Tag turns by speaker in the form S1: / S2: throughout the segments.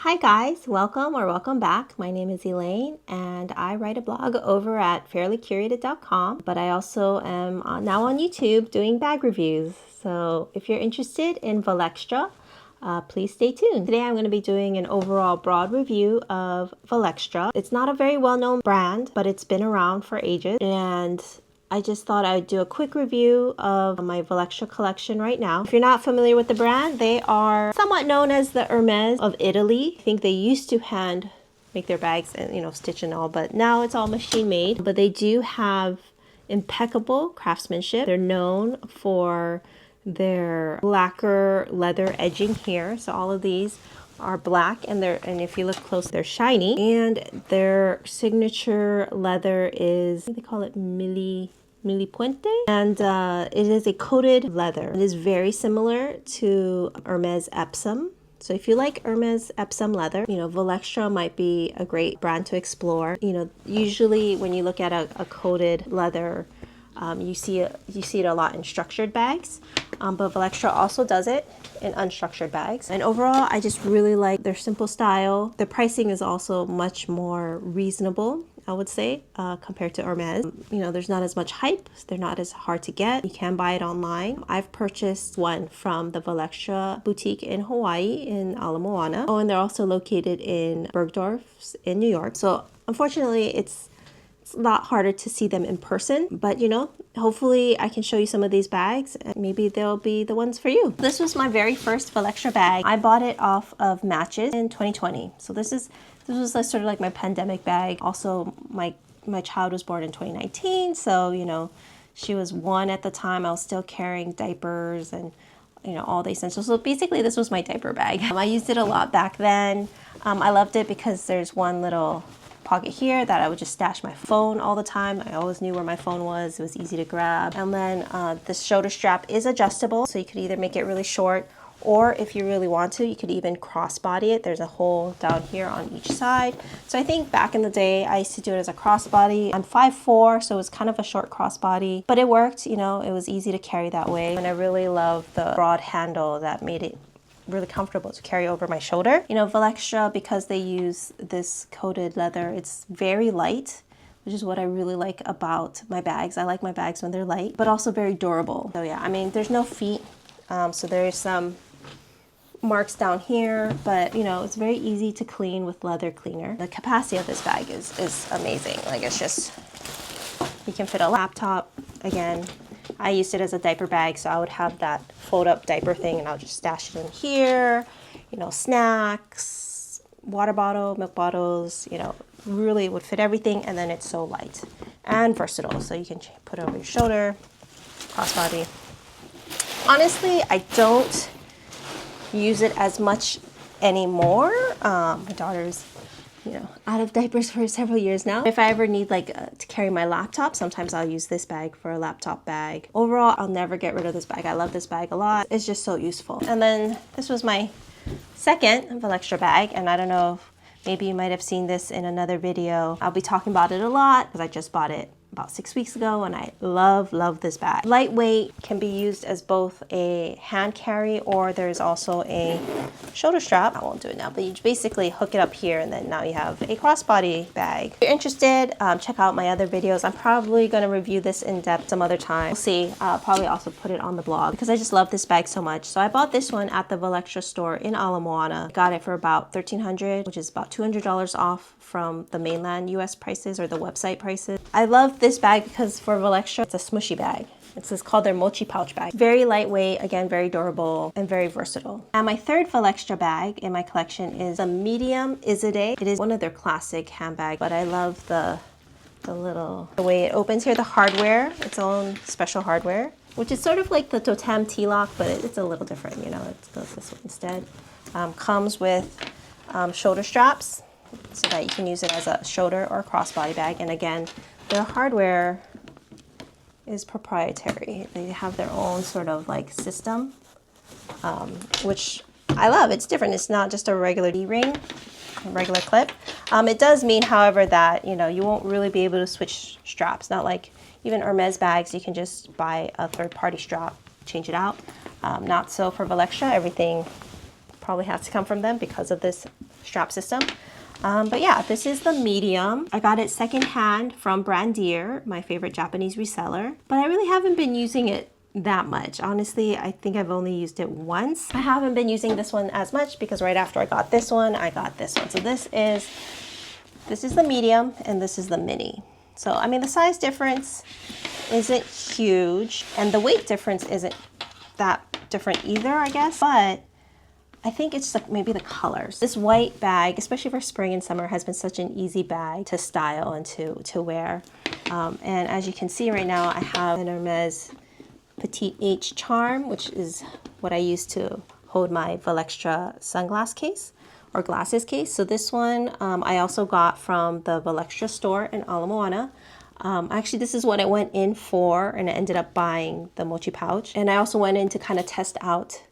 S1: Hi guys, welcome or welcome back. My name is Elaine and I write a blog over at fairlycurated.com, but I also am now on YouTube doing bag reviews. So if you're interested in Valextra, please stay tuned. Today I'm going to be doing an overall broad review of Valextra. It's not a very well-known brand, but it's been around for ages, and I just thought I'd do a quick review of my Valextra collection right now. If you're not familiar with the brand, they are somewhat known as the Hermes of Italy. I think they used to hand make their bags and stitch and all, but now it's all machine made. But they do have impeccable craftsmanship. They're known for their lacquer leather edging here. So all of these are black, and if you look close, they're shiny. And their signature leather is, I think they call it Mili Puente, and it is a coated leather. It is very similar to Hermes Epsom. So if you like Hermes Epsom leather, Valextra might be a great brand to explore. Usually when you look at a coated leather, you see it a lot in structured bags, but Valextra also does it in unstructured bags. And overall, I just really like their simple style. The pricing is also much more reasonable, I would say, compared to Hermes. There's not as much hype. They're not as hard to get. You can buy it online. I've purchased one from the Valextra boutique in Hawaii in Ala Moana. Oh, and they're also located in Bergdorf's in New York. So unfortunately, it's a lot harder to see them in person, but hopefully I can show you some of these bags and maybe they'll be the ones for you. This was my very first Valextra bag. I bought it off of Matches in 2020. So this was sort of like my pandemic bag. Also, my child was born in 2019, so she was 1 at the time. I was still carrying diapers and all the essentials. So basically this was my diaper bag. I used it a lot back then. I loved it because there's one little pocket here that I would just stash my phone all the time. I always knew where my phone was. It was easy to grab. And then the shoulder strap is adjustable, so you could either make it really short, or if you really want to, you could even crossbody it. There's a hole down here on each side. So I think back in the day, I used to do it as a crossbody. I'm 5'4", so it was kind of a short crossbody, but it worked. It was easy to carry that way. And I really love the broad handle that made it really comfortable to carry over my shoulder. Valextra, because they use this coated leather, it's very light, which is what I really like about my bags. I like my bags when they're light, but also very durable. So yeah, there's no feet, so there's some marks down here, but it's very easy to clean with leather cleaner. The capacity of this bag is amazing. Like, it's just, you can fit a laptop. Again, I used it as a diaper bag, so I would have that fold up diaper thing and I'll just stash it in here, snacks, water bottle, milk bottles, really would fit everything. And then it's so light and versatile, so you can put it over your shoulder, crossbody. Honestly, I don't use it as much anymore. My daughter's out of diapers for several years now. If I ever need to carry my laptop, sometimes I'll use this bag for a laptop bag. Overall, I'll never get rid of this bag. I love this bag a lot. It's just so useful. And then this was my second Valextra bag, and I don't know if maybe you might have seen this in another video. I'll be talking about it a lot because I just bought it about 6 weeks ago, and I love this bag. Lightweight, can be used as both a hand carry, or there's also a shoulder strap. I won't do it now, but you basically hook it up here, and then now you have a crossbody bag. If you're interested, check out my other videos. I'm probably going to review this in depth some other time. We'll see. I'll probably also put it on the blog because I just love this bag so much. So I bought this one at the Valextra store in Ala Moana. Got it for about $1,300, which is about $200 off from the mainland US prices or the website prices. I love this bag because for Valextra, it's a smushy bag. It's called their Mochi pouch bag. Very lightweight, again, very durable and very versatile. And my third Valextra bag in my collection is a medium Iside. It is one of their classic handbags, but I love the way it opens here, the hardware, its own special hardware, which is sort of like the Totem T-lock, but it's a little different, it does this one instead. Comes with shoulder straps, so that you can use it as a shoulder or crossbody bag. And again, their hardware is proprietary. They have their own sort of system, which I love. It's different. It's not just a regular D-ring, a regular clip. It does mean, however, that you won't really be able to switch straps. Not like even Hermes bags, you can just buy a third-party strap, change it out. Not so for Valextra. Everything probably has to come from them because of this strap system. But yeah, this is the medium. I got it secondhand from Brandier, my favorite Japanese reseller, but I really haven't been using it that much. Honestly, I think I've only used it once. I haven't been using this one as much because right after I got this one, I got this one. So this is the medium and this is the mini. So, I mean, the size difference isn't huge and the weight difference isn't that different either, I guess, but I think it's maybe the colors. This white bag, especially for spring and summer, has been such an easy bag to style and to wear. And as you can see right now, I have an Hermes Petite H charm, which is what I use to hold my Valextra sunglass case or glasses case. So this one I also got from the Valextra store in Ala Moana. Actually, this is what I went in for, and I ended up buying the Mochi pouch. And I also went in to kind of test out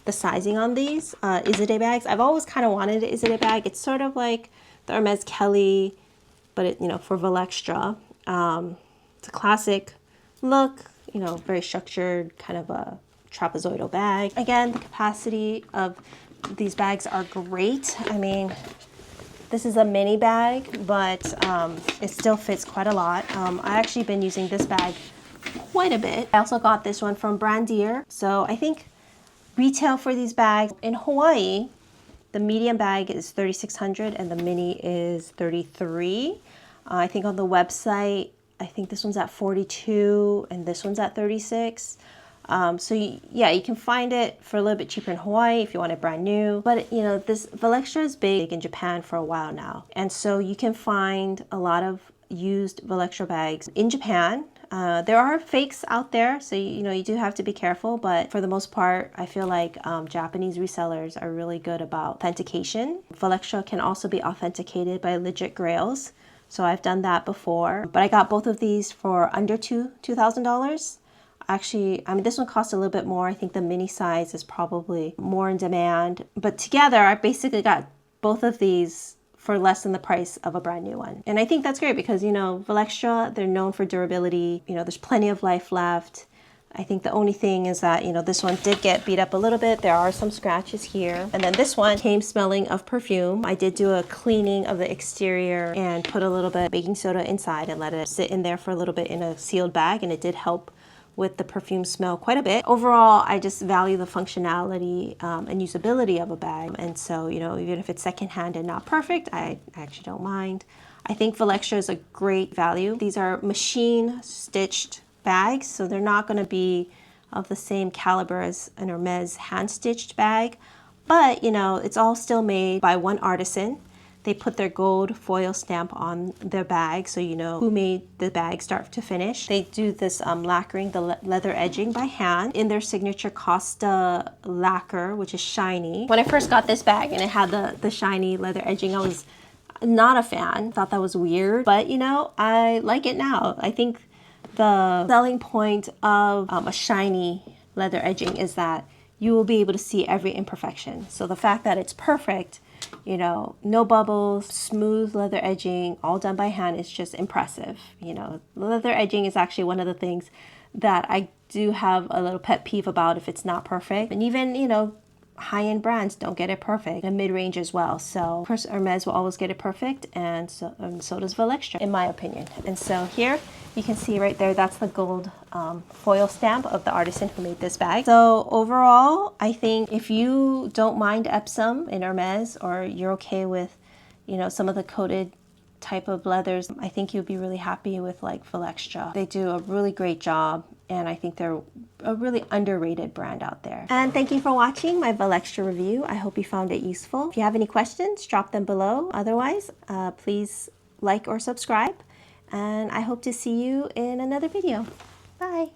S1: the sizing on these Iside bags. I've always kind of wanted an Iside bag. It's sort of like the Hermes Kelly, but it, for Valextra. It's a classic look, very structured, kind of a trapezoidal bag. Again, the capacity of these bags are great. I mean, this is a mini bag, but it still fits quite a lot. I've actually been using this bag quite a bit. I also got this one from Brandier. So I think retail for these bags in Hawaii, the medium bag is $3,600 and the mini is $33. I think on the website, I think this one's at $42 and this one's at $36. So yeah, you can find it for a little bit cheaper in Hawaii if you want it brand new. But this Valextra is big in Japan for a while now. And so you can find a lot of used Valextra bags in Japan. There are fakes out there, so you do have to be careful, but for the most part, I feel like Japanese resellers are really good about authentication. Valextra can also be authenticated by legit grails, so I've done that before. But I got both of these for under $2,000. Actually, I mean, this one costs a little bit more. I think the mini size is probably more in demand, but together I basically got both of these for less than the price of a brand new one. And I think that's great because, Valextra, they're known for durability. There's plenty of life left. I think the only thing is that, this one did get beat up a little bit. There are some scratches here. And then this one came smelling of perfume. I did do a cleaning of the exterior and put a little bit of baking soda inside and let it sit in there for a little bit in a sealed bag. And it did help with the perfume smell quite a bit. Overall, I just value the functionality and usability of a bag. And so, even if it's secondhand and not perfect, I actually don't mind. I think Valextra is a great value. These are machine stitched bags, so they're not gonna be of the same caliber as an Hermes hand stitched bag, but it's all still made by one artisan. They put their gold foil stamp on their bag, so you know who made the bag start to finish. They do this lacquering, the leather edging by hand in their signature Costa lacquer, which is shiny. When I first got this bag and it had the shiny leather edging, I was not a fan. Thought that was weird, but I like it now. I think the selling point of a shiny leather edging is that you will be able to see every imperfection. So the fact that it's perfect, no bubbles, smooth leather edging, all done by hand is just impressive. Leather edging is actually one of the things that I do have a little pet peeve about if it's not perfect. And even, high-end brands don't get it perfect, and mid-range as well. So of course Hermes will always get it perfect, and so does Valextra, in my opinion. And so here you can see right there, that's the gold foil stamp of the artisan who made this bag. So overall, I think if you don't mind Epsom in Hermes, or you're okay with some of the coated type of leathers, I think you'll be really happy with Valextra. They do a really great job, and I think they're a really underrated brand out there. And thank you for watching my Valextra review. I hope you found it useful. If you have any questions, drop them below. Otherwise, please like or subscribe, and I hope to see you in another video. Bye.